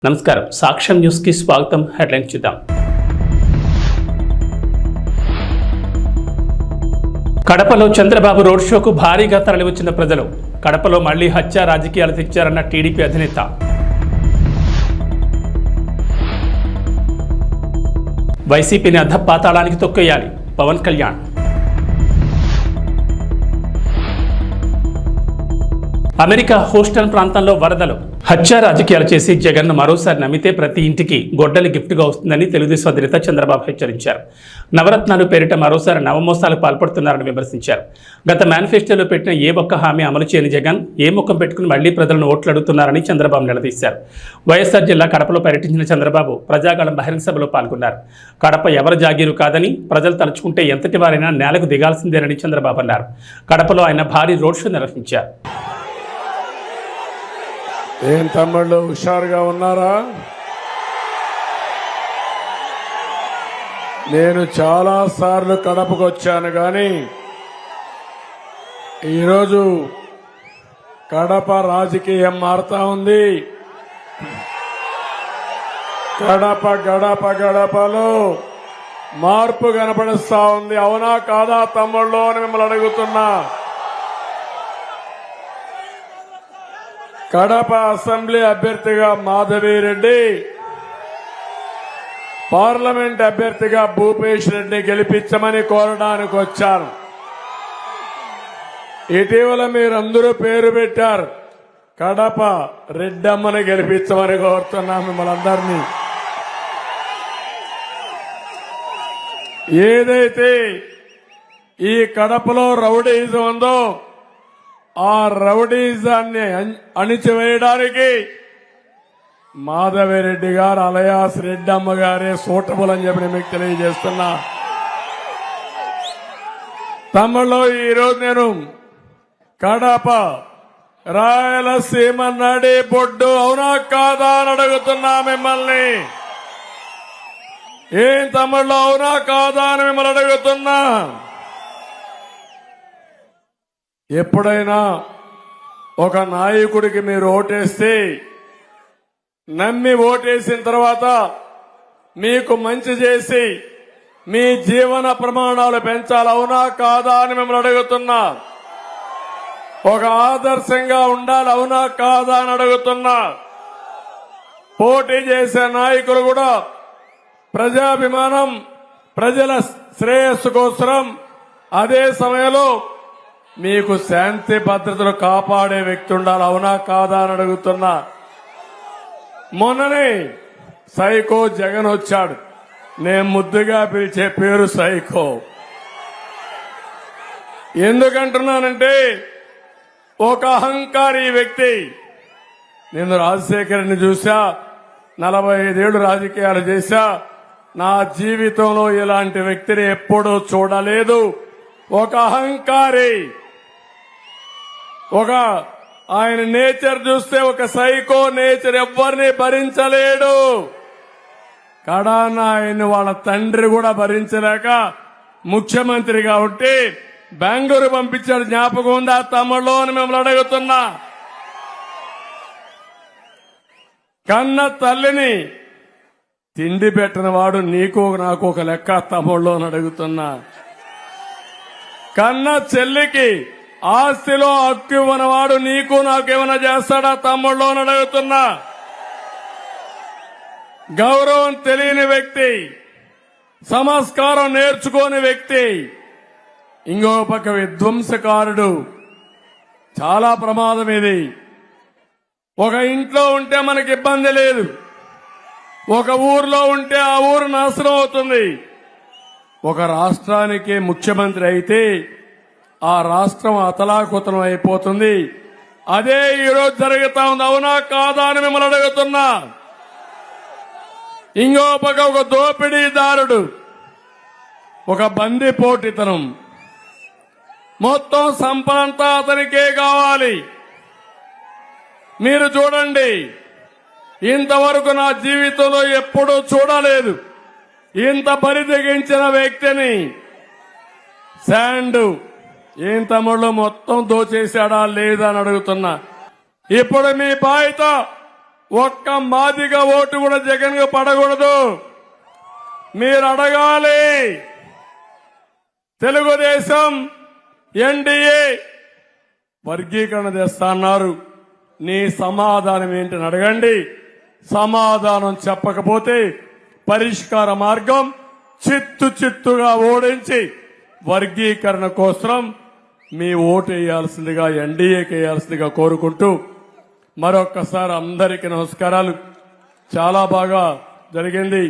నమస్కారం సాక్ష్యం న్యూస్ కి స్వాగతం. హెడ్లైన్ చూద్దాం. కడపలో చంద్రబాబు రోడ్ షోకు భారీగా తరలివచ్చిన ప్రజలు. కడపలో మళ్లీ హత్య రాజకీయాలు తెచ్చారన్న టీడీపీ అధినేత. వైసీపీని అధపాతాళానికి తొక్కేయాలి పవన్ కళ్యాణ్. అమెరికా హూస్టన్ ప్రాంతంలో వరదలు. హత్య రాజకీయాలు చేసి జగన్ను మరోసారి నమ్మితే ప్రతి ఇంటికి గొడ్డలి గిఫ్ట్గా వస్తుందని తెలుగుదేశం అధినేత చంద్రబాబు హెచ్చరించారు. నవరత్నాలు పేరిట మరోసారి నవమోసాలకు పాల్పడుతున్నారని విమర్శించారు. గత మేనిఫెస్టోలో పెట్టిన ఏ ఒక్క హామీ అమలు చేయని జగన్ ఏ ముఖం పెట్టుకుని మళ్లీ ప్రజలను ఓట్లు అడుగుతున్నారని చంద్రబాబు నిలదీశారు. వైఎస్ఆర్ జిల్లా కడపలో పర్యటించిన చంద్రబాబు ప్రజాగళం బహిరంగ సభలో పాల్గొన్నారు. కడప ఎవరి జాగీరు కాదని ప్రజలు తలుచుకుంటే ఎంతటి వారైనా నేలకు దిగాల్సిందేనని చంద్రబాబు అన్నారు. కడపలో ఆయన భారీ రోడ్ షో నిర్వహించారు. ఏం తమ్ముళ్ళు హుషారుగా ఉన్నారా? నేను చాలా సార్లు కడపకు వచ్చాను, కానీ ఈరోజు కడప రాజకీయం మారుతా ఉంది. గడపలో మార్పు కనపడిస్తా ఉంది. అవునా కాదా తమ్ముళ్ళు అని మిమ్మల్ని అడుగుతున్నా. కడప అసెంబ్లీ అభ్యర్థిగా మాధవిరెడ్డి, పార్లమెంట్ అభ్యర్థిగా భూపేష్ రెడ్డి గెలిపించమని కోరడానికి వచ్చాను. ఇటీవల మీరందరూ పేరు పెట్టారు, కడప రెడ్డమ్మని గెలిపించమని కోరుతున్నాను మిమ్మల్ని అందరినీ. ఏదైతే ఈ కడపలో రౌడీజం ఉందో ఆ రౌడీజాన్ని అణిచివేయడానికి మాధవిరెడ్డి గారు అలయాస్ రెడ్డమ్మ గారే సూటబుల్ అని చెప్పి మీకు తెలియజేస్తున్నా. తమ్ముళ్ళు, ఈరోజు నేను కడప రాయలసీమ నడి బొడ్డు అవునా కాదా అని అడుగుతున్నా మిమ్మల్ని. ఏం తమ్ముళ్ళు అవునా కాదా అని మిమ్మల్ని అడుగుతున్నా. ఎప్పుడైనా ఒక నాయకుడికి మీరు ఓటేస్తే, నమ్మి ఓటేసిన తర్వాత మీకు మంచి చేసి మీ జీవన ప్రమాణాలు పెంచాలి అవునా కాదా అని మిమ్మల్ని అడుగుతున్నా. ఒక ఆదర్శంగా ఉండాలి అవునా కాదా అని అడుగుతున్నా. పోటీ చేసే నాయకులు కూడా ప్రజాభిమానం, ప్రజల శ్రేయస్సు కోసం, అదే సమయంలో మీకు శాంతి భద్రతలు కాపాడే వ్యక్తి ఉండాలి అవునా కాదా అని అడుగుతున్నా. మొన్ననే సైకో జగన్ వచ్చాడు. నేను ముద్దుగా పిలిచే పేరు సైకో. ఎందుకంటున్నానంటే ఒక అహంకారి వ్యక్తి. నేను రాజశేఖర్ని చూసా, 45 ఏళ్లు రాజకీయాలు చేశా. నా జీవితంలో ఇలాంటి వ్యక్తిని ఎప్పుడూ చూడలేదు. ఒక అహంకారి, ఆయన నేచర్ చూస్తే ఒక సైకో నేచర్, ఎవ్వరిని భరించలేడు. కడాన ఆయన వాళ్ళ తండ్రి కూడా భరించలేక ముఖ్యమంత్రిగా ఉంటే బెంగళూరు పంపించాడు. జ్ఞాపకం ఉందా తమ్ముళ్ళు అని మిమ్మల్ని అడుగుతున్నా. కన్న తల్లిని తిండి పెట్టిన వాడు నీకు నాకు ఒక లెక్క తమ్ముళ్ళు అని అడుగుతున్నా. కన్న చెల్లికి ఆస్తిలో హక్కు ఇవ్వనవాడు నీకు నాకేమైనా చేస్తాడా తమ్ముళ్ళు అని అడుగుతున్నా. గౌరవం తెలియని వ్యక్తి, సంస్కారం నేర్చుకోని వ్యక్తి, ఇంకో పక్క విధ్వంసకారుడు. చాలా ప్రమాదం ఇది. ఒక ఇంట్లో ఉంటే మనకి ఇబ్బంది లేదు, ఒక ఊర్లో ఉంటే ఆ ఊరు నాశనం అవుతుంది. ఒక రాష్ట్రానికి ముఖ్యమంత్రి అయితే ఆ రాష్ట్రం అతలాకుతలం అయిపోతుంది. అదే ఈరోజు జరుగుతా ఉంది అవునా కాదా అని మిమ్మల్ని అడుగుతున్నా. ఇంకో పక్క ఒక దోపిడీదారుడు, ఒక బందిపోటుతనం, మొత్తం సంపదంతా అతనికే కావాలి. మీరు చూడండి, ఇంతవరకు నా జీవితంలో ఎప్పుడూ చూడలేదు ఇంత బరిదెగించిన వ్యక్తిని. శాండ్ ఏం తమ్ముళ్ళు మొత్తం దోచేశాడా లేదా అని అడుగుతున్నా. ఇప్పుడు మీ బాధ్యత ఒక్క మాదిగ ఓటు కూడా జగన్ కు పడకూడదు. మీరు అడగాలి. తెలుగుదేశం ఎన్డీఏ వర్గీకరణ చేస్తా అన్నారు. నీ సమాధానం ఏంటని అడగండి. సమాధానం చెప్పకపోతే పరిష్కార మార్గం చిత్తుగా ఓడించి వర్గీకరణ కోసం మీ ఓటు వేయాల్సిందిగా, ఎన్డీఏకి వేయాల్సిందిగా కోరుకుంటూ మరొక్కసారి అందరికీ నమస్కారాలు. చాలా బాగా జరిగింది.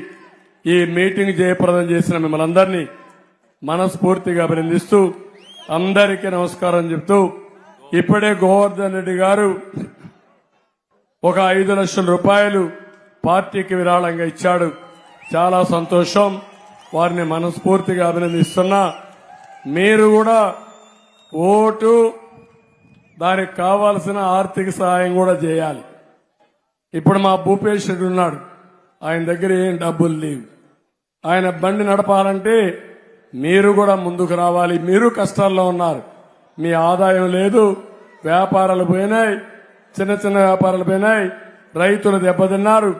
ఈ మీటింగ్ జయప్రదం చేసిన మిమ్మల్ని అందరినీ మనస్ఫూర్తిగా అభినందిస్తూ అందరికీ నమస్కారం చెప్తూ, ఇప్పుడే గోవర్ధన్ రెడ్డి గారు ఒక 5 లక్షల రూపాయలు పార్టీకి విరాళంగా ఇచ్చాడు. చాలా సంతోషం. వారిని మనస్ఫూర్తిగా అభినందిస్తున్నా. మీరు కూడా ఓటు, దానికి కావాల్సిన ఆర్థిక సహాయం కూడా చేయాలి. ఇప్పుడు మా భూపేష్ రెడ్డి ఉన్నాడు, ఆయన దగ్గర ఏం డబ్బులు లేవు. ఆయన బండి నడపాలంటే మీరు కూడా ముందుకు రావాలి. మీరు కష్టాల్లో ఉన్నారు, మీ ఆదాయం లేదు, వ్యాపారాలు పోయినాయి, చిన్న వ్యాపారాలు పోయినాయి, రైతులు దెబ్బతిన్నారు,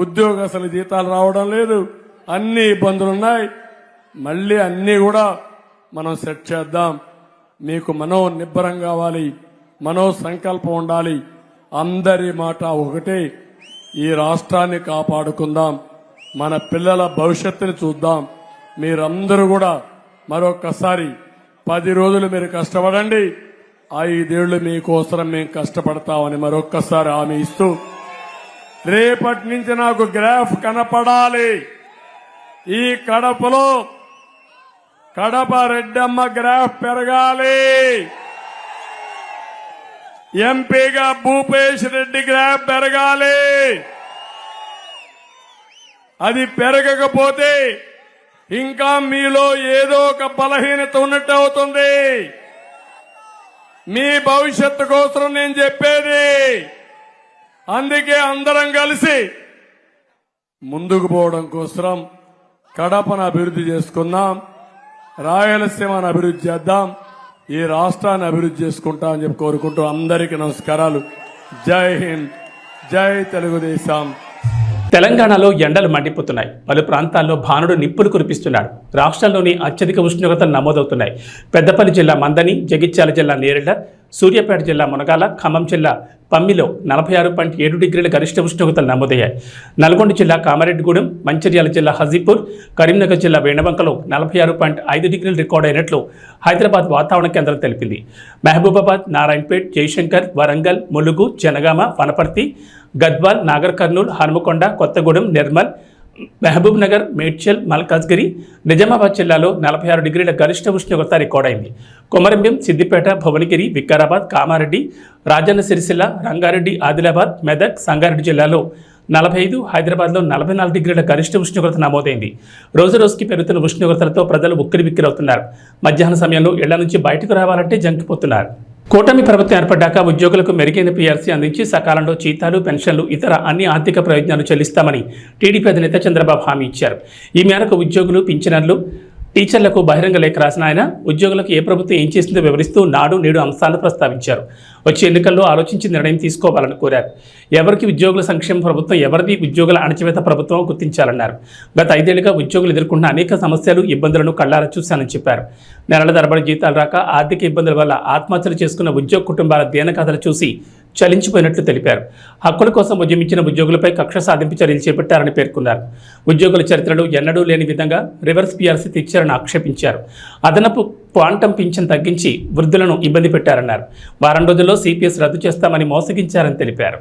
ఉద్యోగస్తుల జీతాలు రావడం లేదు, అన్ని ఇబ్బందులున్నాయి. మళ్ళీ అన్ని కూడా మనం సెట్ చేద్దాం. మీకు మనో నిబ్బరం కావాలి, మనో సంకల్పం ఉండాలి. అందరి మాట ఒకటే, ఈ రాష్ట్రాన్ని కాపాడుకుందాం, మన పిల్లల భవిష్యత్తుని చూద్దాం. మీరందరూ కూడా మరొక్కసారి 10 రోజులు మీరు కష్టపడండి. 5 ఏళ్లు మీకోసం మేము కష్టపడతామని మరొక్కసారి హామీ ఇస్తూ, రేపటి నుంచి నాకు గ్రాఫ్ కనపడాలి. ఈ కడపలో కడప రెడ్డమ్మ గ్రాఫ్ పెరగాలి. ఎంపీగా భూపేష్ రెడ్డి గ్రాఫ్ పెరగాలి. అది పెరగకపోతే ఇంకా మీలో ఏదో ఒక బలహీనత ఉన్నట్టు అవుతుంది. మీ భవిష్యత్తు కోసం నేను చెప్పేది. అందుకే అందరం కలిసి ముందుకు పోవడం కోసం కడపను అభివృద్ధి చేసుకుందాం, రాయలసీమను అభివృద్ధి చేద్దాం, ఈ రాష్ట్రాన్ని అభివృద్ధి చేసుకుంటా అని చెప్పి కోరుకుంటూ అందరికీ నమస్కారాలు. జై హింద్, జై తెలుగుదేశం. తెలంగాణలో ఎండలు మండిపోతున్నాయి. పలు ప్రాంతాల్లో భానుడు నిప్పులు కురిపిస్తున్నాడు. రాష్ట్రంలోని అత్యధిక ఉష్ణోగ్రతలు నమోదవుతున్నాయి. పెద్దపల్లి జిల్లా మందని, జగిత్యాల జిల్లా నేరేళ్ల, సూర్యాపేట జిల్లా మునగాల, ఖమ్మం జిల్లా పమ్మిలో 46.7 డిగ్రీల గరిష్ట ఉష్ణోగ్రతలు నమోదయ్యాయి. నల్గొండ జిల్లా కామారెడ్డిగూడెం, మంచిర్యాల జిల్లా హజీపూర్, కరీంనగర్ జిల్లా వేణవంకలో 46.5 డిగ్రీలు రికార్డు అయినట్లు హైదరాబాద్ వాతావరణ కేంద్రం తెలిపింది. మహబూబాబాద్, నారాయణపేట్, జయశంకర్, వరంగల్, ములుగు, జనగామ, వనపర్తి, గద్వాల్, నాగర్ కర్నూల్, హనుమకొండ, కొత్తగూడెం, నిర్మల్, మహబూబ్ నగర్, మేడ్చల్, మల్కాజ్గిరి, నిజామాబాద్ జిల్లాలో 46 డిగ్రీల గరిష్ట ఉష్ణోగ్రత రికార్డైంది. కొమరంభీం, సిద్దిపేట, భువనగిరి, వికారాబాద్, కామారెడ్డి, రాజన్న సిరిసిల్ల, రంగారెడ్డి, ఆదిలాబాద్, మెదక్, సంగారెడ్డి జిల్లాలో 45, హైదరాబాద్లో 44 డిగ్రీల గరిష్ట ఉష్ణోగ్రత నమోదైంది. రోజురోజుకి పెరుగుతున్న ఉష్ణోగ్రతలతో ప్రజలు ఉక్కిరిబిక్కిరవుతున్నారు. మధ్యాహ్న సమయంలో ఇళ్ల నుంచి బయటకు రావాలంటే జంకిపోతున్నారు. కూటమి ప్రభుత్వం ఏర్పడ్డాక ఉద్యోగులకు మెరుగైన పీఆర్సీ అందించి సకాలంలో జీతాలు, పెన్షన్లు, ఇతర అన్ని ఆర్థిక ప్రయోజనాలు చెల్లిస్తామని టీడీపీ అధినేత చంద్రబాబు హామీ ఇచ్చారు. ఈ మేరకు ఉద్యోగులు, పింఛనర్లు, టీచర్లకు బహిరంగ లేఖ రాసిన ఆయన ఉద్యోగులకు ఏ ప్రభుత్వం ఏం చేసిందో వివరిస్తూ నాడు నేడు అంశాలను ప్రస్తావించారు. వచ్చే ఎన్నికల్లో ఆలోచించి నిర్ణయం తీసుకోవాలని కోరారు. ఎవరికి ఉద్యోగుల సంక్షేమ ప్రభుత్వం, ఎవరిది ఉద్యోగుల అణచివేత ప్రభుత్వం గుర్తించాలన్నారు. గత 5 ఏళ్లుగా ఉద్యోగులు ఎదుర్కొంటున్న అనేక సమస్యలు, ఇబ్బందులను కళ్లారా చూశానని చెప్పారు. నెలల తరబడి జీతాలు రాక, ఆర్థిక ఇబ్బందుల వల్ల ఆత్మహత్యలు చేసుకున్న ఉద్యోగ కుటుంబాల దీనకథలు చూసి చలించిపోయినట్లు తెలిపారు. హక్కుల కోసం ఉద్యమించిన ఉద్యోగులపై కక్ష సాధింపు చర్యలు చేపట్టారని పేర్కొన్నారు. ఉద్యోగుల చరిత్రలో ఎన్నడూ లేని విధంగా రివర్స్ పీఆర్సీ తెచ్చారని ఆక్షేపించారు. అదనపు క్వాంటం పింఛన్ తగ్గించి వృద్ధులను ఇబ్బంది పెట్టారన్నారు. వారం రోజుల్లో సిపిఎస్ రద్దు చేస్తామని మోసగించారని తెలిపారు.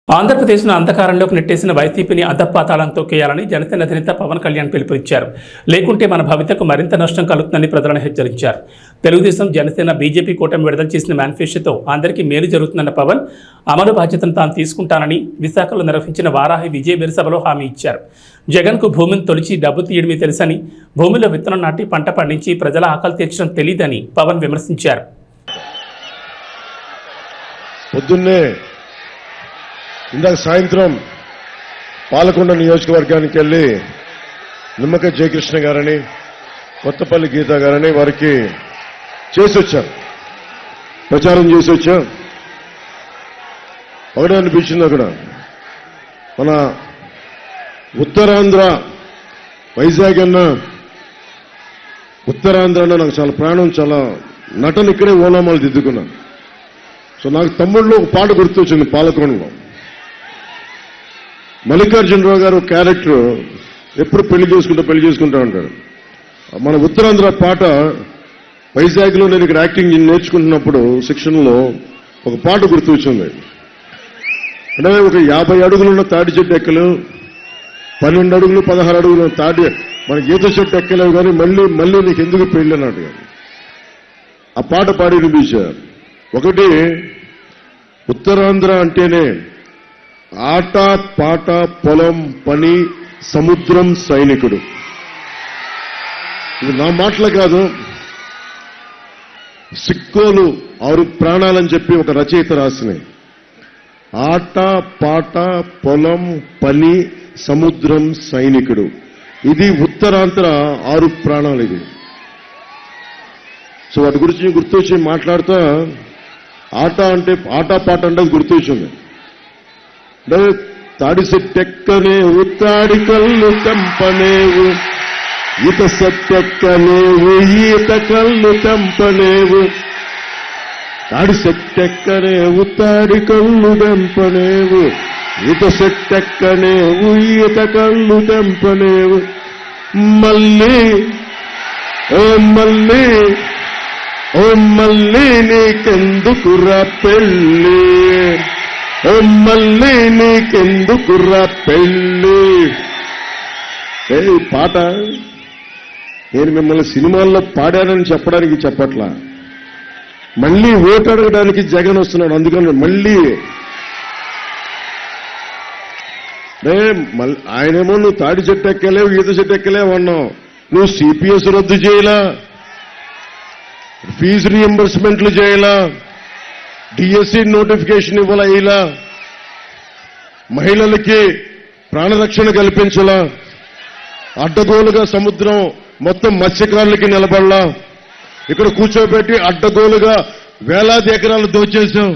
ఆంధ్రప్రదేశ్ను అంధకారంలోకి నెట్టేసిన వైసీపీని అధపాతాళం తొక్కేయాలని జనసేన అధినేత పవన్ కళ్యాణ్ పిలుపునిచ్చారు. లేకుంటే మన భవితకు మరింత నష్టం కలుగుతుందని ప్రజలను హెచ్చరించారు. తెలుగుదేశం, జనసేన, బీజేపీ కూటమి విడుదల చేసిన మేనిఫెస్టోతో అందరికీ మేలు జరుగుతుందన్న పవన్ అమలు బాధ్యతను తాను తీసుకుంటానని విశాఖలో నిర్వహించిన వారాహి విజయ సభలో హామీ ఇచ్చారు. జగన్కు భూమిని తొలిచి డబ్బు తీయడమే తెలుసని, భూమిలో విత్తనం నాటి పంట పండించి ప్రజల ఆకలి తీర్చడం తెలియదని పవన్ విమర్శించారు. ఇందాక సాయంత్రం పాలకొండ నియోజకవర్గానికి వెళ్ళి నిమ్మక జయకృష్ణ గారని, కొత్తపల్లి గీత గారని వారికి చేసి వచ్చా, ప్రచారం చేసి వచ్చా. ఒకటే అనిపించింది అక్కడ, మన ఉత్తరాంధ్ర వైజాగ్ అన్న, ఉత్తరాంధ్ర అన్న నాకు చాలా ప్రాణం, చాలా నటన ఇక్కడే ఓనామాలు దిద్దుకున్నాను. సో నాకు తమ్ముళ్ళు ఒక పాట గుర్తొచ్చింది పాలకొండలో. మల్లికార్జునరావు గారు క్యారెక్టర్ ఎప్పుడు పెళ్లి చేసుకుంటా ఉంటాడు. మన ఉత్తరాంధ్ర పాట వైజాగ్లో నేను ఇక్కడ యాక్టింగ్ నేర్చుకుంటున్నప్పుడు శిక్షణలో ఒక పాట గుర్తొచ్చింది. అంటే ఒక 50 అడుగులున్న తాటి చెట్టు ఎక్కలు, 12 అడుగులు 16 అడుగులు తాటి మన ఈత చెట్టు ఎక్కలేవు, కానీ మళ్ళీ నీకు ఎందుకు పెళ్ళి అన్నట్టు ఆ పాట పాడి వినిపించారు. ఒకటి, ఉత్తరాంధ్ర అంటేనే ఆట పాట పొలం పని సముద్రం సైనికుడు. ఇది నా మాటలు కాదు, సిక్కోలు 6 ప్రాణాలని చెప్పి ఒక రచయిత రాసినాయి. ఆట పాట పొలం పని సముద్రం సైనికుడు, ఇది ఉత్తరాంధ్ర 6 ప్రాణాలు. ఇది సో వాటి గురించి గుర్తొచ్చి మాట్లాడుతా, ఆట పాట అంటే గుర్తొచ్చింది. అంటే తాడి సెట్టెక్కనేవు, తాడి కళ్ళు తెంపనేవు, ఈత సెట్టెక్కనేవు, ఈత కళ్ళు తెంపనేవు, తాడి సెట్టెక్కనేవు, తాడి కళ్ళు తెంపనేవు, ఈత సెట్టెక్కనేవు, ఈత కళ్ళు తెంపనేవు, మళ్ళీ ఓ మళ్ళీ నీకెందుకురా పెళ్ళి, ఓ మళ్ళీ నీకెందుకురా పెళ్ళి. ఏ పాట నేను మిమ్మల్ని సినిమాల్లో పాడానని చెప్పడానికి చెప్పట్లా, మళ్ళీ ఓటు అడగడానికి జగన్ వస్తున్నాడు, అందుకని మళ్ళీ ఆయనేమో నువ్వు తాడి చెట్టు ఎక్కలేవు, ఈత చెట్టు ఎక్కలేవు అన్నావు, నువ్వు సిపిఎస్ రద్దు చేయలా, ఫీజు రీఎంబర్స్మెంట్లు చేయలా, డిఎస్సి నోటిఫికేషన్ ఇవ్వాలా, ఇలా మహిళలకి ప్రాణరక్షణ కల్పించలా, అడ్డగోలుగా సముద్రం మొత్తం మత్స్యకారులకి నిలబడలా, ఇక్కడ కూర్చోబెట్టి అడ్డగోలుగా వేలాది ఎకరాలు దోచేశాం,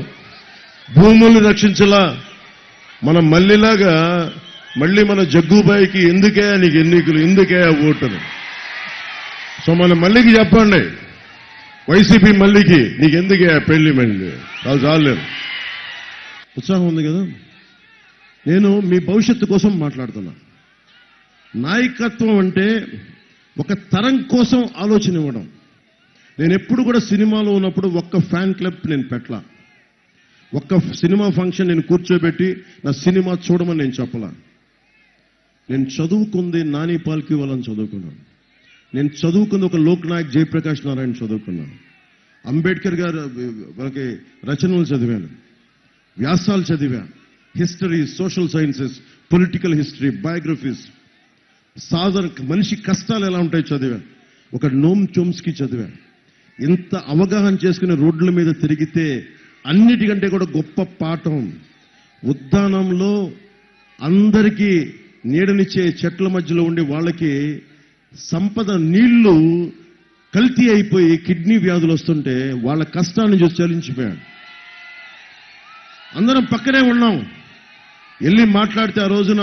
భూముల్ని రక్షించలా. మనం మళ్ళీలాగా మళ్ళీ మన జగ్గుబాయికి ఎందుకే నీకు ఎన్నికలు, ఎందుకే ఓటులు. సో మన మళ్ళీకి చెప్పండి, వైసీపీ మళ్ళీకి నీకు ఎందుకే పెళ్లి, మళ్ళీ చాలా చాలేదు. ఉత్సాహం ఉంది కదా. నేను మీ భవిష్యత్తు కోసం మాట్లాడుతున్నా. నాయకత్వం అంటే ఒక తరం కోసం ఆలోచన ఇవ్వడం. నేను ఎప్పుడు కూడా సినిమాలో ఉన్నప్పుడు ఒక్క ఫ్యాన్ క్లబ్ నేను పెట్టలా, ఒక్క సినిమా ఫంక్షన్ నేను కూర్చోబెట్టి నా సినిమా చూడమని నేను చెప్పలా. నేను చదువుకుంది నాని పాల్కి వాళ్ళని చదువుకున్నాను, నేను చదువుకుంది ఒక లోక్నాయక్ జయప్రకాష్ నారాయణ చదువుకున్నాను, అంబేద్కర్ గారు మనకి రచనలు చదివాను, వ్యాసాలు చదివాను, history, social sciences, political history, biographies, సాధారణ మనిషి కష్టాలు ఎలా ఉంటాయో చదివాను, ఒక నోమ్ చోమ్స్కీ చదివాను. ఇంత అవగాహన చేసుకుని రోడ్ల మీద తిరిగితే అన్నిటికంటే కూడా గొప్ప పాఠం, ఉద్యానంలో అందరికీ నీడనిచ్చే చెట్ల మధ్యలో ఉండి వాళ్ళకి సంపద నీళ్లు కల్తీ అయిపోయి కిడ్నీ వ్యాధులు వస్తుంటే వాళ్ళ కష్టాన్ని చూసి చలించిపోయాడు. అందరం పక్కనే ఉన్నాం, వెళ్ళి మాట్లాడితే ఆ రోజున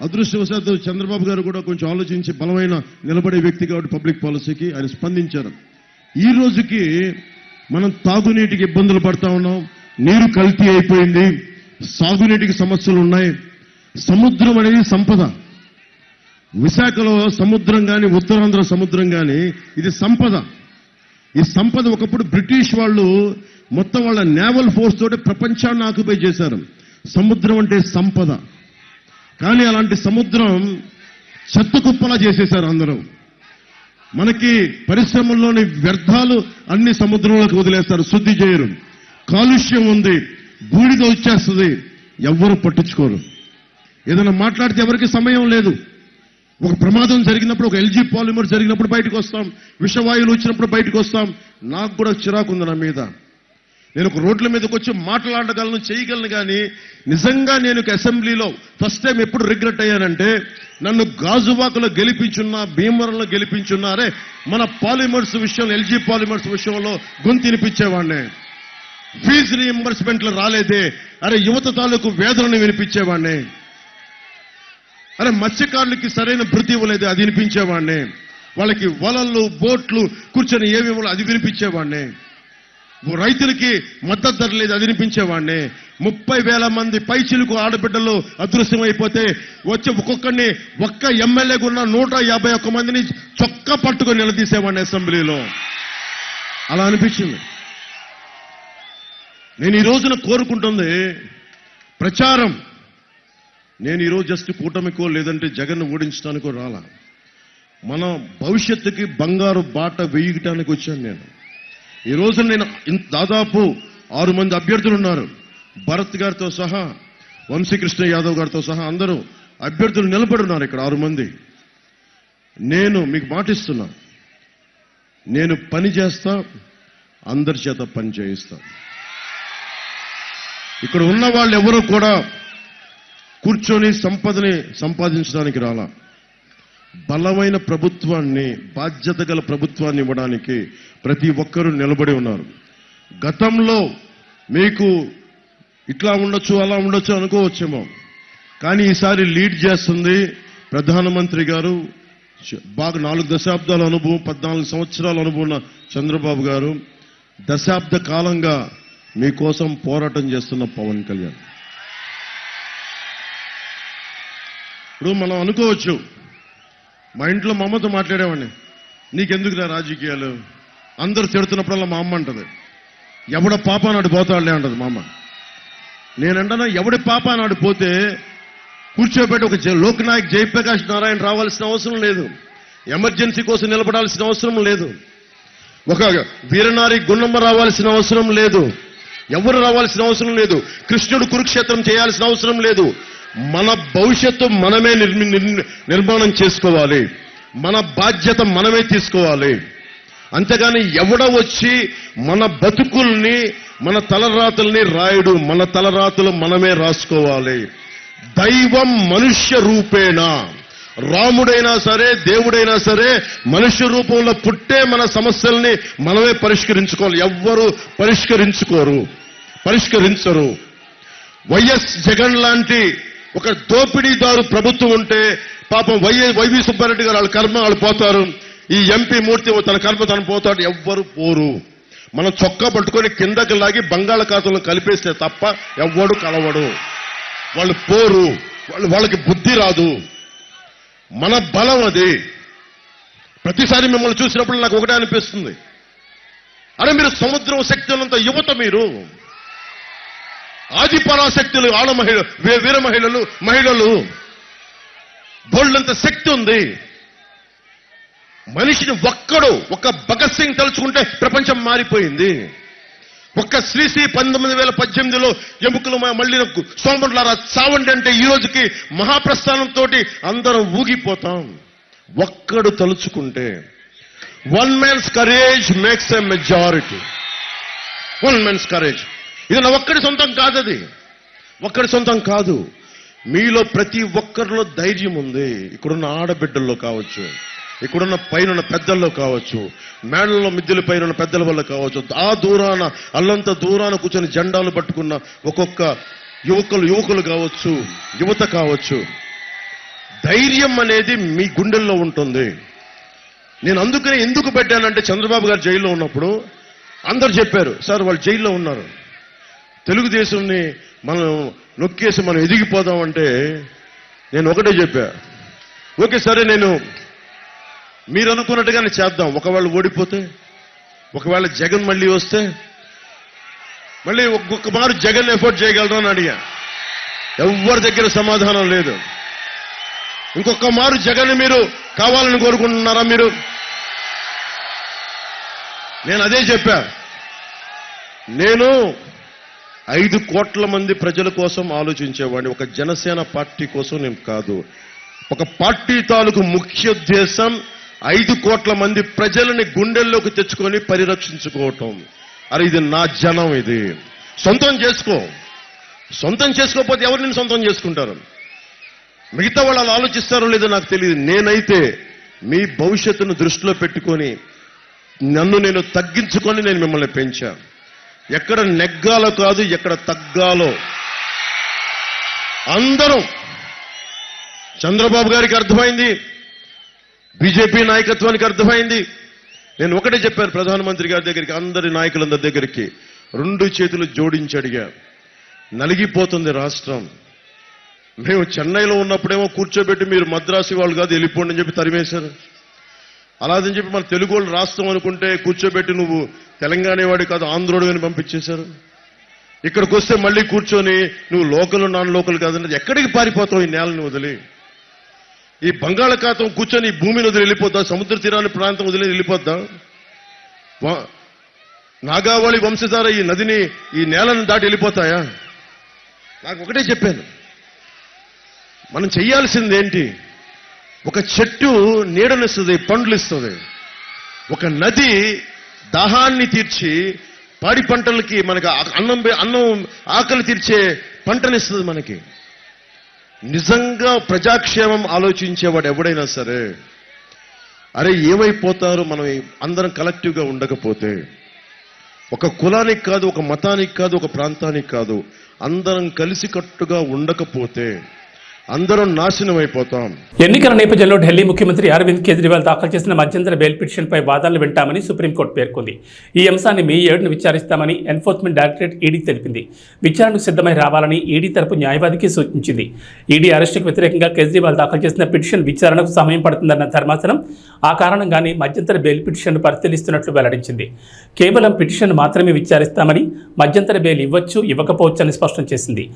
అదృష్టవశాత్తు చంద్రబాబు గారు కూడా కొంచెం ఆలోచించి బలమైన నిలబడే వ్యక్తి కాబట్టి పబ్లిక్ పాలసీకి ఆయన స్పందించారు. ఈ రోజుకి మనం తాగునీటికి ఇబ్బందులు పడతా ఉన్నాం, నీరు కల్తీ అయిపోయింది, సాగునీటికి సమస్యలు ఉన్నాయి. సముద్రం అనేది సంపద. విశాఖలో సముద్రం కానీ ఉత్తరాంధ్ర సముద్రం కానీ ఇది సంపద. ఈ సంపద ఒకప్పుడు బ్రిటిష్ వాళ్ళు మొత్తం వాళ్ళ నేవల్ ఫోర్స్ తోటి ప్రపంచాన్ని ఆక్యుపై చేశారు. సముద్రం అంటే సంపద. కానీ అలాంటి సముద్రం చెత్త కుప్పలా చేసేశారు అందరూ. మనకి పరిశ్రమల్లోని వ్యర్థాలు అన్ని సముద్రంలోకి వదిలేస్తారు, శుద్ధి చేయరు. కాలుష్యం ఉంది, బూడిద వచ్చేస్తుంది, ఎవ్వరూ పట్టించుకోరు. ఏదైనా మాట్లాడితే ఎవరికి సమయం లేదు. ఒక ప్రమాదం జరిగినప్పుడు, ఒక ఎల్జీ పాలిమర్ జరిగినప్పుడు బయటకు వస్తాం, విషవాయువులు వచ్చినప్పుడు బయటకు వస్తాం. నాకు కూడా చిరాకు ఉంది నా మీద. నేను ఒక రోడ్ల మీదకి వచ్చి మాట్లాడగలను, చేయగలను. కానీ నిజంగా నేను అసెంబ్లీలో ఫస్ట్ టైం ఎప్పుడు రిగ్రెట్ అయ్యానంటే, నన్ను గాజువాకలో గెలిపించున్నా, భీమవరంలో గెలిపించున్నారే, మన పాలిమర్స్ విషయంలో, ఎల్జీ పాలిమర్స్ విషయంలో గొంతినిపించేవాడిని. ఫీజు రీఎంబర్స్మెంట్లు రాలేదే, అరే యువత తాలూకు వేదనని వినిపించేవాడిని. అరే మత్స్యకారులకి సరైన భృతి ఇవ్వలేదు, అది వినిపించేవాడిని. వాళ్ళకి వలలు, బోట్లు కూర్చొని ఏమేమో అది వినిపించేవాడిని. రైతులకి మద్దతు ధర లేదు, అది వినిపించేవాడిని. 30,000 మంది పైచిలకు ఆడబిడ్డలు అదృశ్యమైపోతే వచ్చి ఒక్కొక్కరిని ఒక్క ఎమ్మెల్యేగా ఉన్న 151 మందిని చొక్కా పట్టుకొని నిలదీసేవాడిని అసెంబ్లీలో. అలా అనిపించింది. నేను ఈ రోజున కోరుకుంటుంది ప్రచారం. నేను ఈరోజు జస్ట్ కూటమికో లేదంటే జగన్ ఓడించడానికో రాలా. మన భవిష్యత్తుకి బంగారు బాట వేయటానికి వచ్చాను నేను. ఈ రోజు నేను దాదాపు 6 మంది అభ్యర్థులు ఉన్నారు. భరత్ గారితో సహా, వంశీకృష్ణ యాదవ్ గారితో సహా అందరూ అభ్యర్థులు నిలబడి ఉన్నారు ఇక్కడ 6 మంది. నేను మీకు మాటిస్తున్నా, నేను పని చేస్తా, అందరి చేత పని చేయిస్తా. ఇక్కడ ఉన్న వాళ్ళు ఎవరూ కూడా కూర్చొని సంపదని సంపాదించడానికి రాలా. బలమైన ప్రభుత్వాన్ని, బాధ్యత గల ప్రభుత్వాన్ని ఇవ్వడానికి ప్రతి ఒక్కరూ నిలబడి ఉన్నారు. గతంలో మీకు ఇట్లా ఉండొచ్చు, అలా ఉండొచ్చు అనుకోవచ్చేమో, కానీ ఈసారి లీడ్ చేస్తుంది ప్రధానమంత్రి గారు. బాగా 4 దశాబ్దాల అనుభవం, 14 సంవత్సరాల అనుభవం ఉన్న చంద్రబాబు గారు, దశాబ్ద కాలంగా మీకోసం పోరాటం చేస్తున్న పవన్ కళ్యాణ్. ఇప్పుడు మనం అనుకోవచ్చు, మా ఇంట్లో మా అమ్మతో మాట్లాడేవాడిని, నీకెందుకురా రాజకీయాలు, అందరూ తిడుతున్నప్పుడల్లా మా అమ్మ అంటది, ఎవడ పాప నాడు పోతాడులే అంటది మా అమ్మ. నేనంటన్నా, ఎవడి పాప నాడు పోతే కూర్చోబెట్టి ఒక లోక్నాయక్ జయప్రకాష్ నారాయణ రావాల్సిన అవసరం లేదు, ఎమర్జెన్సీ కోసం నిలబడాల్సిన అవసరం లేదు, ఒక వీరనారి గున్నమ్మ రావాల్సిన అవసరం లేదు, ఎవరు రావాల్సిన అవసరం లేదు, కృష్ణుడు కురుక్షేత్రం చేయాల్సిన అవసరం లేదు. మన భవిష్యత్తు మనమే నిర్మాణం చేసుకోవాలి. మన బాధ్యత మనమే తీసుకోవాలి. అంతేగాని ఎవడ వచ్చి మన బతుకుల్ని, మన తలరాతుల్ని రాయడు. మన తలరాతులు మనమే రాసుకోవాలి. దైవం మనుష్య రూపేణ, రాముడైనా సరే, దేవుడైనా సరే మనుష్య రూపంలో పుట్టే మన సమస్యల్ని మనమే పరిష్కరించుకోవాలి. ఎవ్వరూ పరిష్కరించరు. వైఎస్ జగన్ లాంటి ఒక దోపిడీదారు ప్రభుత్వం ఉంటే పాపం వైవి సుబ్బారెడ్డి గారు వాళ్ళ కర్మ వాళ్ళు పోతారు. ఈ ఎంపీ మూర్తి తన కర్మ తను పోతాడు. ఎవ్వరు పోరు. మనం చొక్కా పట్టుకొని కిందకి లాగి బంగాళాఖాతంలో కలిపేస్తే తప్ప ఎవ్వడు కలవడు. వాళ్ళు పోరు. వాళ్ళకి బుద్ధి రాదు. మన బలం అది. ప్రతిసారి మిమ్మల్ని చూసినప్పుడు నాకు ఒకటే అనిపిస్తుంది, అరే మీరు సముద్రం శక్తులంత యువత, మీరు ఆది పరాశక్తులు, వీర మహిళలు బోల్డంత శక్తి ఉంది. మనిషిని ఒక్క భగత్ సింగ్ తలుచుకుంటే ప్రపంచం మారిపోయింది. ఒక్క శ్రీశ్రీ 1918లో ఎముకలు మళ్ళీ సోమరులారా చావండి అంటే ఈ రోజుకి మహాప్రస్థానంతో అందరం ఊగిపోతాం. ఒక్కడు తలుచుకుంటే. One man's courage makes a majority. One man's courage. ఇది నా ఒక్కడి సొంతం కాదు. అది ఒక్కడి సొంతం కాదు. మీలో ప్రతి ఒక్కరిలో ధైర్యం ఉంది. ఇక్కడున్న ఆడబిడ్డల్లో కావచ్చు, ఇక్కడున్న పైన పెద్దల్లో కావచ్చు, మేడల్లో మిద్దెల పైన పెద్దల వల్ల కావచ్చు, ఆ దూరాన అల్లంత దూరాన కూర్చొని జెండాలు పట్టుకున్న ఒక్కొక్క యువకులు కావచ్చు, యువత కావచ్చు. ధైర్యం అనేది మీ గుండెల్లో ఉంటుంది. నేను అందుకనే ఎందుకు పెట్టానంటే, చంద్రబాబు గారు జైల్లో ఉన్నప్పుడు అందరు చెప్పారు, సార్ వాళ్ళు జైల్లో ఉన్నారు, తెలుగుదేశంని మనం నొక్కేసి మనం ఎదిగిపోదామంటే నేను ఒకటే చెప్పా, ఓకే సరే నేను మీరు అనుకున్నట్టుగానే చేద్దాం. ఒకవేళ ఓడిపోతే, ఒకవేళ జగన్ మళ్ళీ వస్తే మళ్ళీ ఒక్కొక్క మారు జగన్ ఎఫోర్డ్ చేయగలరా అని అడిగా. ఎవరి దగ్గర సమాధానం లేదు. ఇంకొక మారు జగన్ మీరు కావాలని కోరుకుంటున్నారా మీరు? నేను అదే చెప్పా. నేను 5 కోట్ల మంది ప్రజల కోసం ఆలోచించేవాడిని. ఒక జనసేన పార్టీ కోసం నేను కాదు. ఒక పార్టీ తాలూకు ముఖ్య ఉద్దేశం 5 కోట్ల మంది ప్రజలని గుండెల్లోకి తెచ్చుకొని పరిరక్షించుకోవటం. అరే ఇది నా జనం, ఇది సొంతం చేసుకో. సొంతం చేసుకోకపోతే ఎవరు నిన్ను సొంతం చేసుకుంటారు? మిగతా వాళ్ళు అలా ఆలోచిస్తారో లేదో నాకు తెలియదు. నేనైతే మీ భవిష్యత్తును దృష్టిలో పెట్టుకొని నన్ను నేను తగ్గించుకొని నేను మిమ్మల్ని పెంచాను. ఎక్కడ నెగ్గాలో కాదు, ఎక్కడ తగ్గాలో. అందరూ చంద్రబాబు గారికి అర్థమైంది, బీజేపీ నాయకత్వానికి అర్థమైంది. నేను ఒకటే చెప్పాను ప్రధానమంత్రి గారి దగ్గరికి, అందరి నాయకులందరి దగ్గరికి 2 చేతులు జోడించి అడిగా, నలిగిపోతుంది రాష్ట్రం. మేము చెన్నైలో ఉన్నప్పుడేమో కూర్చోబెట్టి మీరు మద్రాసు వాళ్ళు కాదు వెళ్ళిపోండి అని చెప్పి తరిమేశారు. అలాదని చెప్పి మన తెలుగు వాళ్ళు రాష్ట్రం అనుకుంటే కూర్చోబెట్టి నువ్వు తెలంగాణ వాడి కాదు ఆంధ్రోడు అని పంపించేశారు. ఇక్కడికి వస్తే మళ్ళీ కూర్చొని నువ్వు లోకల్ నాన్ లోకల్ కాదంటే ఎక్కడికి పారిపోతావు? ఈ నేలని వదిలి ఈ బంగాళాఖాతం కూర్చొని ఈ భూమిని వదిలి వెళ్ళిపోద్దా? సముద్ర తీరాన్ని ప్రాంతం వదిలి వెళ్ళిపోద్దా? నాగావళి వంశధార ఈ నదిని ఈ నేలను దాటి వెళ్ళిపోతాయా? నాకు ఒకటే చెప్పాను, మనం చెయ్యాల్సింది ఏంటి? ఒక చెట్టు నీడనిస్తుంది, పండ్లు ఇస్తుంది. ఒక నది దాహాన్ని తీర్చి పాడి పంటలకి మనకి అన్నం ఆకలి తీర్చే పంటనిస్తుంది మనకి. నిజంగా ప్రజాక్షేమం ఆలోచించేవాడు ఎవడైనా సరే, అరే ఏమైపోతారు మనం అందరం కలెక్టివ్గా ఉండకపోతే? ఒక కులానికి కాదు, ఒక మతానికి కాదు, ఒక ప్రాంతానికి కాదు, అందరం కలిసికట్టుగా ఉండకపోతే అందరం నాశనం అయిపోతాం. ఎన్నికల నేపథ్యంలో ఢిల్లీ ముఖ్యమంత్రి అరవింద్ కేజ్రీవాల్ దాఖలు చేసిన మధ్యంతర బెయిల్ పిటిషన్పై వాదనలు వింటామని సుప్రీంకోర్టు పేర్కొంది. ఈ అంశాన్ని మే 7న విచారిస్తామని ఎన్ఫోర్స్మెంట్ డైరెక్టరేట్ ఈడీ తెలిపింది. విచారణకు సిద్ధమై రావాలని ఈడీ తరపు న్యాయవాదికి సూచించింది. ఈడీ అరెస్టుకు వ్యతిరేకంగా కేజ్రీవాల్ దాఖలు చేసిన పిటిషన్ విచారణకు సమయం పడుతుందన్న ధర్మాసనం ఆ కారణంగానే మధ్యంతర బెయిల్ పిటిషన్ను పరిశీలిస్తున్నట్లు వెల్లడించింది. కేవలం పిటిషన్ మాత్రమే విచారిస్తామని, మధ్యంతర బెయిల్ ఇవ్వచ్చు ఇవ్వకపోవచ్చు అని స్పష్టం చేసింది.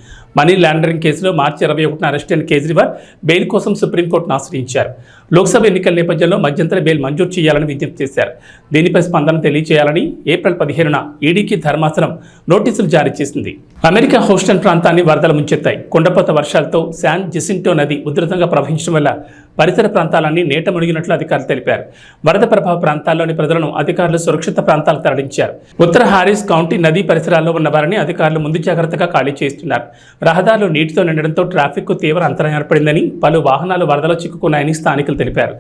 మనీ లాండరింగ్ కేసులో మార్చి 21న అరెస్ట్ అయిన కేజ్రీవాల్ బెయిల్ కోసం సుప్రీంకోర్టును ఆశ్రయించారు. లోక్సభ ఎన్నికల నేపథ్యంలో మధ్యంతర బెయిల్ మంజూరు చేయాలని విజ్ఞప్తి చేశారు. దీనిపై స్పందన తెలియజేయాలని ఏప్రిల్ 15న ఈడీకి ధర్మాసనం నోటీసులు జారీ చేసింది. అమెరికా హూస్టన్ ప్రాంతాన్ని వరదలు ముంచెత్తాయి. కుండపోత వర్షాలతో శాన్ జెసింటో నది ఉధృతంగా ప్రవహించడం వల్ల పరిసర ప్రాంతాలన్నీ నీట మునిగినట్లు అధికారులు తెలిపారు. వరద ప్రభావ ప్రాంతాల్లోని ప్రజలను అధికారులు సురక్షిత ప్రాంతాలకు తరలించారు. ఉత్తర హారిస్ కౌంటీ నదీ పరిసరాల్లో ఉన్న వారిని అధికారులు ముందు జాగ్రత్తగా ఖాళీ చేస్తున్నారు. రహదారులు నీటితో నిండడంతో ట్రాఫిక్ కు తీవ్ర అంతరం ఏర్పడిందని, పలు వాహనాలు వరదలో చిక్కుకున్నాయని స్థానికులు తెలిపారు.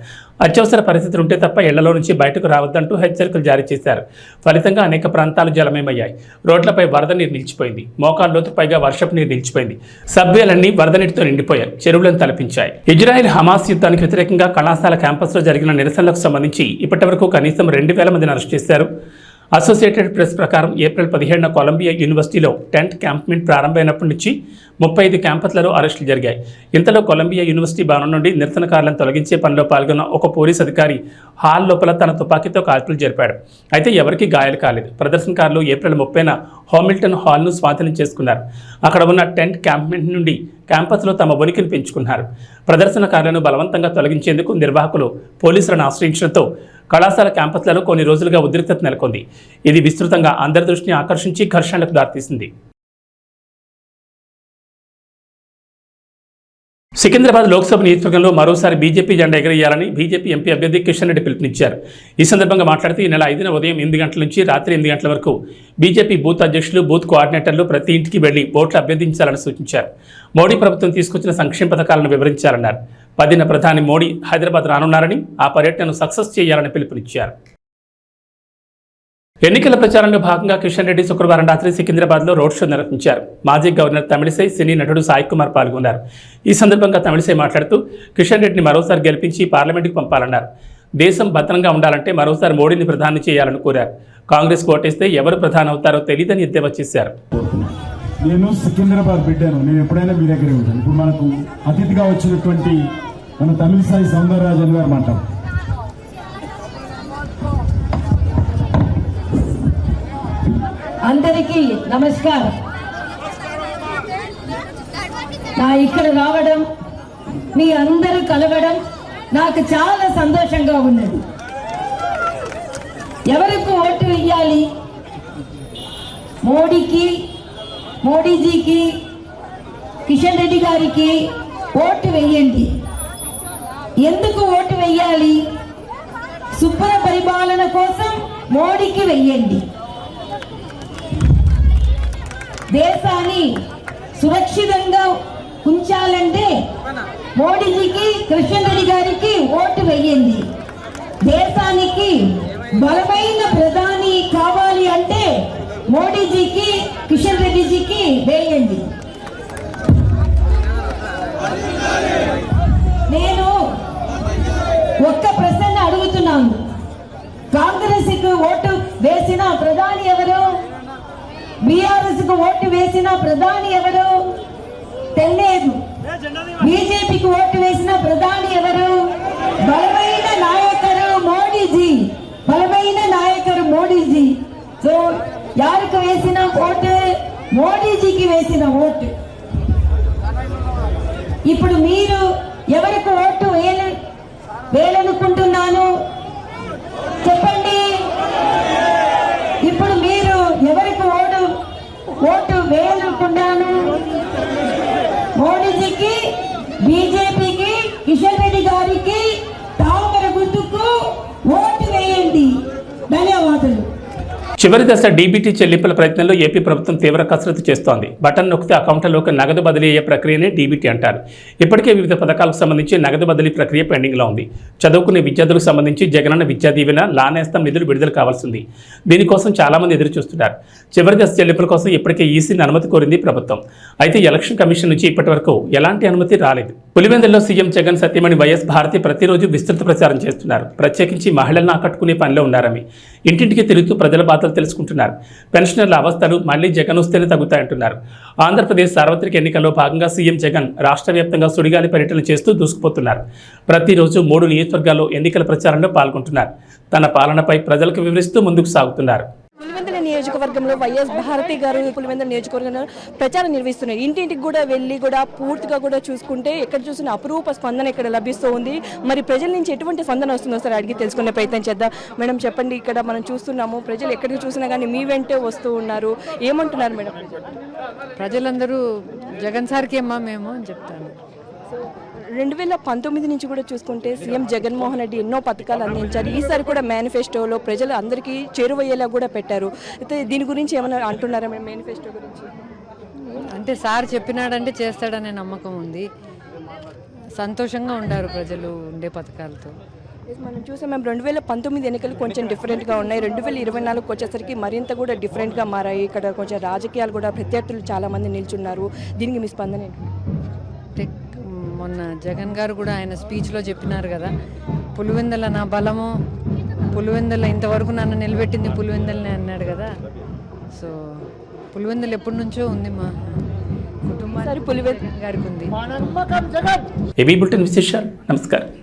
అత్యవసర పరిస్థితులు ఉంటే తప్ప ఇళ్లలో నుంచి బయటకు రావద్దంటూ హెచ్చరికలు జారీ చేశారు. ఫలితంగా అనేక ప్రాంతాలు జలమయమయ్యాయి. రోడ్లపై వరద నీరు నిలిచిపోయింది. మోకాళ్ళ లోతు పైగా వర్షపు నీరు నిలిచిపోయింది. సబ్వేలన్నీ వరద నీటితో నిండిపోయాయి. చెరువులను తలపించాయి. ఇజ్రాయెల్ హమాస్ యుద్ధానికి వ్యతిరేకంగా కళాశాల క్యాంపస్లో జరిగిన నిరసనలకు సంబంధించి ఇప్పటివరకు కనీసం 2000 మందిని అరెస్ట్ చేశారు. అసోసియేటెడ్ ప్రెస్ ప్రకారం ఏప్రిల్ 17న కొలంబియా యూనివర్సిటీలో టెంట్ క్యాంప్మెంట్ ప్రారంభమైనప్పటి నుంచి 35 క్యాంపస్లలో అరెస్టులు జరిగాయి. ఇంతలో కొలంబియా యూనివర్సిటీ భవనం నుండి నిరసనకారులను తొలగించే పనిలో పాల్గొన్న ఒక పోలీస్ అధికారి హాల్ లోపల తన తుపాకీతో కాల్పులు జరిపాడు. అయితే ఎవరికీ గాయాలు కాలేదు. ప్రదర్శనకారులు ఏప్రిల్ 30న హామిల్టన్ హాల్ను స్వాధీనం చేసుకున్నారు. అక్కడ ఉన్న టెంట్ క్యాంప్మెంట్ నుండి క్యాంపస్లో తమ ఉనికిని పెంచుకున్నారు. ప్రదర్శనకారులను బలవంతంగా తొలగించేందుకు నిర్వాహకులు పోలీసులను ఆశ్రయించడంతో కళాశాల క్యాంపస్లలో కొన్ని రోజులుగా ఉద్రిక్తత నెలకొంది. ఇది విస్తృతంగా అందరి దృష్టిని ఆకర్షించి ఘర్షణలకు దారితీసింది. సికింద్రాబాద్ లోక్సభ నియోజకవర్గంలో మరోసారి బీజేపీ జెండా ఎగరేయాలని బీజేపీ ఎంపీ అభ్యర్థి కిషన్ రెడ్డి పిలుపునిచ్చారు. ఈ సందర్భంగా మాట్లాడుతూ ఈ నెల 5న ఉదయం 8 గంటల నుంచి రాత్రి 8 గంటల వరకు బీజేపీ బూత్ అధ్యక్షులు, బూత్ కోఆర్డినేటర్లు ప్రతి ఇంటికి వెళ్లి ఓట్లు అభ్యర్థించాలని సూచించారు. మోడీ ప్రభుత్వం తీసుకొచ్చిన సంక్షేమ పథకాలను వివరించాలన్నారు. 10న ప్రధాని మోడీ హైదరాబాద్ రానున్నారని, ఆ పర్యటనను సక్సెస్ చేయాలని పిలుపునిచ్చారు. ఎన్నికల ప్రచారంలో భాగంగా కిషన్ రెడ్డి శుక్రవారం రాత్రి సికింద్రాబాద్లో రోడ్ షో నిర్వహించారు. మాజీ గవర్నర్ తమిళిసై, సినీ నటుడు సాయి కుమార్ పాల్గొన్నారు. ఈ సందర్భంగా తమిళిసై మాట్లాడుతూ కిషన్ రెడ్డిని మరోసారి గెలిపించి పార్లమెంటుకు పంపాలన్నారు. దేశం భద్రంగా ఉండాలంటే మరోసారి మోడీని ప్రధాని చేయాలని కోరారు. కాంగ్రెస్ ఓటేస్తే ఎవరు ప్రధాని అవుతారో తెలియదని ఎద్దేవా చేశారు. నేను సికింద్రాబాద్ బిడ్డాను, నేను ఎప్పుడైనా మీ దగ్గరే ఉంటాను. ఇప్పుడు మనకు అతిథిగా వచ్చినటువంటి మన తమిళిసై సౌందరరాజన్ గారు మాట్లాడు. అందరికీ నమస్కారం. నా ఇక్కడ రావడం, మీ అందరూ కలవడం నాకు చాలా సంతోషంగా ఉన్నది. ఎవరికి ఓటు వేయాలి? మోడీకి, మోడీజీకి, కిషన్ రెడ్డి గారికి ఓటు వేయండి. ఎందుకు ఓటు వేయాలి? శుభ్ర పరిపాలన కోసం మోడీకి వేయండి. దేశాన్ని సురక్షితంగా ఉంచాలంటే మోడీజీకి, కిషన్ రెడ్డి గారికి ఓటు వేయండి. దేశానికి బలమైన ప్రధాని కావాలి అంటే మోడీజీకి, కిషన్ రెడ్డిజీకి వేయండి. నేను ఒక్క ప్రశ్న అడుగుతున్నాను. కాంగ్రెస్ కు ఓటు వేసిన ప్రధాని ఎవరు? బీఆర్ఎస్ కు ఓటు వేసిన ప్రధాని ఎవరు? తెలియదు. బీజేపీకి ఓటు వేసిన ప్రధాని ఎవరు? బలమైన నాయకుడు మోడీజీ. బలమైన నాయకుడు మోడీజీ. సో యారికి వేసిన ఓటు? మోడీజీకి వేసిన ఓటు. ఇప్పుడు మీరు ఎవరికి ఓటు వేయాలనుకుంటున్నాను చెప్పండి. ఇప్పుడు మీరు ఎవరికి ఓటు వేయాలనుకున్నాను? మోడీజీకి, బీజేపీకి, కిషన్ రెడ్డి గారికి, తామర గుర్తుకు ఓటు వేయండి. ధన్యవాదాలు. చివరి దశ డీబీటీ చెల్లింపుల ప్రయత్నంలో ఏపీ ప్రభుత్వం తీవ్ర కసరత్తు చేస్తోంది. బటన్ నొక్కితే అకౌంట్లలోకి నగదు బదిలీ అయ్యే ప్రక్రియనే డీబీటీ అంటారు. ఇప్పటికే వివిధ పథకాలకు సంబంధించి నగదు బదిలీ ప్రక్రియ పెండింగ్లో ఉంది. చదువుకునే విద్యార్థులకు సంబంధించి జగనన్న విద్యా దీవెన, లానేస్తం నిధులు విడుదల కావాల్సింది. దీనికోసం చాలామంది ఎదురు చూస్తున్నారు. చివరి దశ చెల్లింపుల కోసం ఇప్పటికే ఈసీని అనుమతి కోరింది ప్రభుత్వం. అయితే ఎలక్షన్ కమిషన్ నుంచి ఇప్పటి వరకు ఎలాంటి అనుమతి రాలేదు. పులివెందుల్లో సీఎం జగన్ సతీమణి వైఎస్ భారతి ప్రతిరోజు విస్తృత ప్రచారం చేస్తున్నారు. ప్రత్యేకించి మహిళలను ఆకట్టుకునే పనిలో ఉన్నారని ఇంటింటికి తిరుగుతూ ప్రజల బాధలు తెలుసుకుంటున్నారు. పెన్షనర్ల అవస్థలు మళ్లీ జగన్ వస్తేనే తగ్గుతాయంటున్నారు. ఆంధ్రప్రదేశ్ సార్వత్రిక ఎన్నికల్లో భాగంగా సీఎం జగన్ రాష్ట్ర వ్యాప్తంగా సుడిగాలి పర్యటన చేస్తూ దూసుకుపోతున్నారు. ప్రతిరోజు 3 నియోజకవర్గాల్లో ఎన్నికల ప్రచారంలో పాల్గొంటున్నారు. తన పాలనపై ప్రజలకు వివరిస్తూ ముందుకు సాగుతున్నారు. పులివెందుల నియోజకవర్గంలో వైఎస్ భారతి గారు పులివెందుల నియోజకవర్గంలో ప్రచారం నిర్వహిస్తున్నారు. ఇంటింటికి కూడా వెళ్ళి కూడా పూర్తిగా కూడా చూసుకుంటే ఎక్కడ చూసిన అపురూప స్పందన ఇక్కడ లభిస్తూ ఉంది. మరి ప్రజల నుంచి ఎటువంటి స్పందన వస్తుందో సార్ అడిగి తెలుసుకునే ప్రయత్నం చేద్దాం. మేడం చెప్పండి, ఇక్కడ మనం చూస్తున్నాము ప్రజలు ఎక్కడికి చూసినా కానీ మీ వెంటే వస్తూ ఉన్నారు. ఏమంటున్నారు మేడం? ప్రజలందరూ జగన్ సార్కి ఏమ్మా మేము అని చెప్తాను. 2019 నుంచి కూడా చూసుకుంటే సీఎం జగన్మోహన్ రెడ్డి ఎన్నో పథకాలు అందించారు. ఈసారి కూడా మేనిఫెస్టోలో ప్రజలు అందరికీ చేరువయ్యేలా కూడా పెట్టారు. అయితే దీని గురించి ఏమైనా అంటున్నారా మేము మేనిఫెస్టో గురించి? అంటే సార్ చెప్పినాడంటే చేస్తాడనే నమ్మకం ఉంది. సంతోషంగా ఉండారు ప్రజలు ఉండే పథకాలతో. మనం చూసాం మేము 2019 ఎన్నికలు కొంచెం డిఫరెంట్గా ఉన్నాయి. 2024 వచ్చేసరికి మరింత కూడా డిఫరెంట్గా మారాయి. ఇక్కడ కొంచెం రాజకీయాలు కూడా ప్రత్యర్థులు చాలామంది నిల్చున్నారు. దీనికి మీ స్పందన ఏంటి? మొన్న జగన్ గారు కూడా ఆయన స్పీచ్లో చెప్పినారు కదా, పులివెందుల నా బలము, పులివెందుల ఇంతవరకు నన్ను నిలబెట్టింది పులివెందులనే అన్నాడు కదా. సో పులివెందులు ఎప్పటి నుంచో ఉంది మా కుటుంబానికి, పులివెందుల గారికి ఉంది. ఏబీ బులెటిన్ విశేషాలు. నమస్కారం.